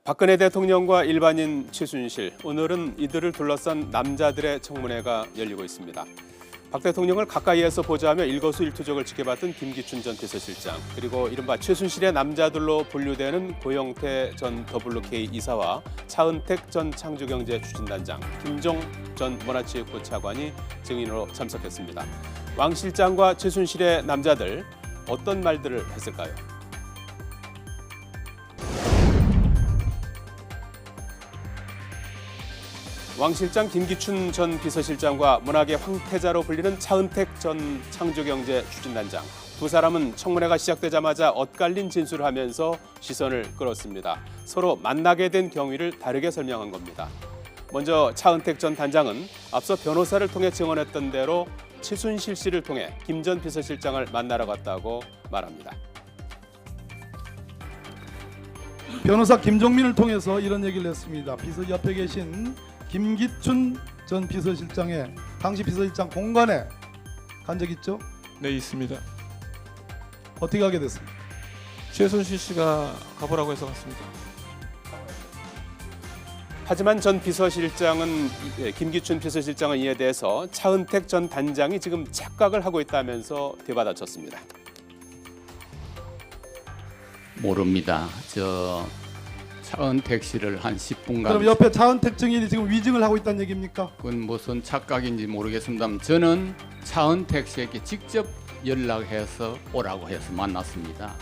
박근혜 대통령과 일반인 최순실, 오늘은 이들을 둘러싼 남자들의 청문회가 열리고 있습니다. 박 대통령을 가까이에서 보자며 일거수일투족을 지켜봤던 김기춘 전 비서실장, 그리고 이른바 최순실의 남자들로 분류되는 고영태 전 WK 이사와 차은택 전 창조경제추진단장, 김종 전 문화체육부 차관이 증인으로 참석했습니다. 왕 실장과 최순실의 남자들, 어떤 말들을 했을까요? 왕 실장 김기춘 전 비서실장과 문학의 황태자로 불리는 차은택 전 창조경제추진단장, 두 사람은 청문회가 시작되자마자 엇갈린 진술을 하면서 시선을 끌었습니다. 서로 만나게 된 경위를 다르게 설명한 겁니다. 먼저 차은택 전 단장은 앞서 변호사를 통해 증언했던 대로 최순실 씨를 통해 김 전 비서실장을 만나러 갔다고 말합니다. 변호사 김종민을 통해서 이런 얘기를 했습니다. 비서 옆에 계신 김기춘 전 비서실장의 당시 비서실장 공간에 간 적 있죠? 네, 있습니다. 어떻게 가게 됐습니까? 최순실 씨가 가보라고 해서 갔습니다. 하지만 김기춘 비서실장은 이에 대해서 차은택 전 단장이 지금 착각을 하고 있다면서 되받아쳤습니다. 모릅니다. 차은택 씨를 한 10분간. 그럼 옆에 차은택 증인이 지금 위증을 하고 있다는 얘기입니까? 그건 무슨 착각인지 모르겠습니다만 저는 차은택 씨에게 직접 연락해서 오라고 해서 만났습니다.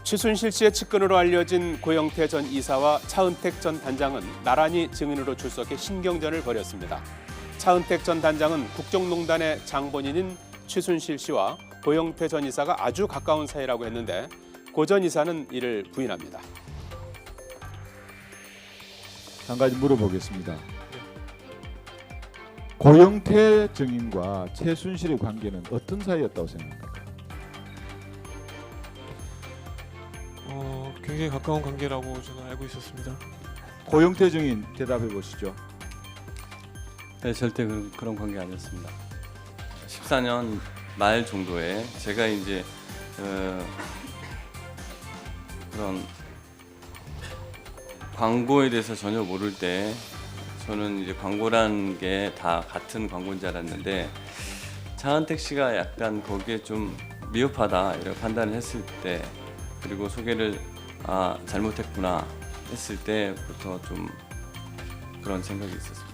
최순실 씨의 측근으로 알려진 고영태 전 이사와 차은택 전 단장은 나란히 증인으로 출석해 신경전을 벌였습니다. 차은택 전 단장은 국정농단의 장본인인 최순실 씨와 고영태 전 이사가 아주 가까운 사이라고 했는데 고 전 이사는 이를 부인합니다. 한 가지 물어보겠습니다. 고영태 증인과 최순실의 관계는 어떤 사이였다고 생각합니까? 굉장히 가까운 관계라고 저는 알고 있었습니다. 고영태 증인 대답해 보시죠. 네, 절대 그런 관계 아니었습니다. 14년 말 정도에 제가 이제 그런 광고에 대해서 전혀 모를 때 저는 이제 광고란 게 다 같은 광고인 줄 알았는데 차은택 씨가 약간 거기에 좀 미흡하다 이렇게 판단을 했을 때, 그리고 소개를 잘못했구나 했을 때부터 좀 그런 생각이 있었습니다.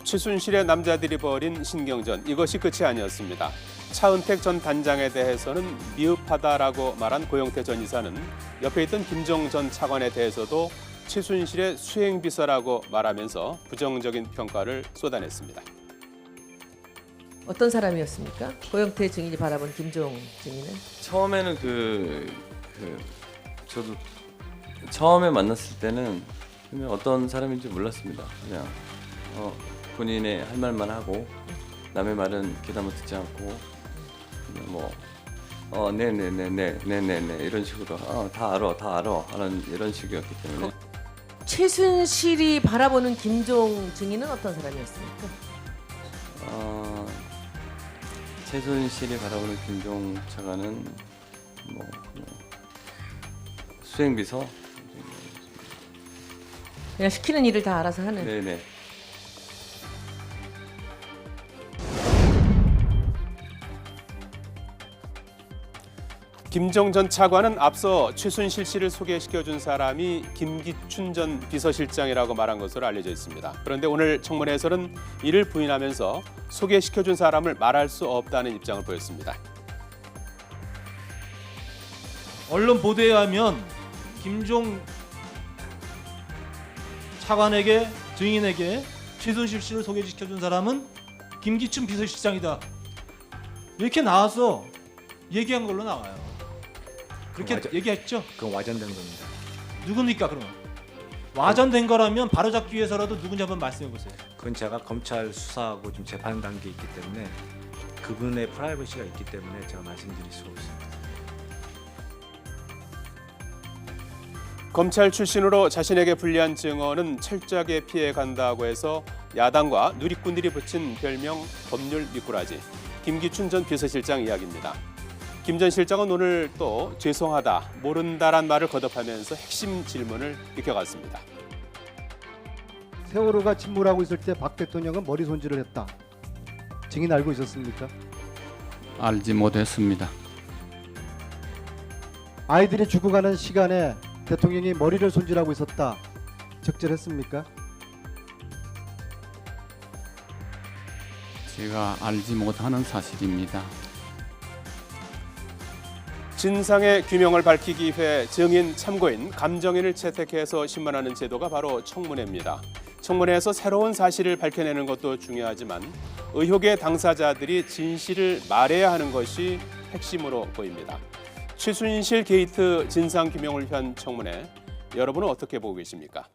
최순실의 남자들이 벌인 신경전, 이것이 끝이 아니었습니다. 차은택 전 단장에 대해서는 미흡하다라고 말한 고영태 전 이사는 옆에 있던 김종 전 차관에 대해서도 최순실의 수행비서라고 말하면서 부정적인 평가를 쏟아냈습니다. 어떤 사람이었습니까? 고영태 증인이 바라본 김종 증인은? 처음에는 저도 처음에 만났을 때는 그냥 어떤 사람인지 몰랐습니다. 그냥 본인의 할 말만 하고 남의 말은 귀담아 듣지 않고 그냥 네네네네네네네 이런 식으로 다 알아 하는 이런 식이었기 때문에. 최순실이 바라보는 김종 증인은 어떤 사람이었습니까? 최순실이 바라보는 김종 차관은 수행비서. 그냥 시키는 일을 다 알아서 하는. 네네. 김종 전 차관은 앞서 최순실 씨를 소개시켜준 사람이 김기춘 전 비서실장이라고 말한 것으로 알려져 있습니다. 그런데 오늘 청문회에서는 이를 부인하면서 소개시켜준 사람을 말할 수 없다는 입장을 보였습니다. 언론 보도에 의하면 김종 차관에게, 증인에게 최순실 씨를 소개시켜준 사람은 김기춘 비서실장이다, 이렇게 나와서 얘기한 걸로 나와요. 그렇게 얘기했죠? 그건 와전된 겁니다. 누굽니까 그러면? 와전된 거라면 바로잡기 위해서라도 누군지 한번 말씀해 보세요. 그건 제가 검찰 수사하고 좀 재판 단계에 있기 때문에 그분의 프라이버시가 있기 때문에 제가 말씀드릴 수가 없습니다. 검찰 출신으로 자신에게 불리한 증언은 철저하게 피해간다고 해서 야당과 누리꾼들이 붙인 별명 법률 미꾸라지. 김기춘 전 비서실장 이야기입니다. 김 전 실장은 오늘 또 죄송하다, 모른다란 말을 거듭하면서 핵심 질문을 익혀갔습니다. 세월호가 침몰하고 있을 때 박 대통령은 머리 손질을 했다. 증인 알고 있었습니까? 알지 못했습니다. 아이들이 죽어가는 시간에 대통령이 머리를 손질하고 있었다. 적절했습니까? 제가 알지 못하는 사실입니다. 진상의 규명을 밝히기 위해 증인, 참고인, 감정인을 채택해서 신문하는 제도가 바로 청문회입니다. 청문회에서 새로운 사실을 밝혀내는 것도 중요하지만 의혹의 당사자들이 진실을 말해야 하는 것이 핵심으로 보입니다. 최순실 게이트 진상규명을 위한 청문회, 여러분은 어떻게 보고 계십니까?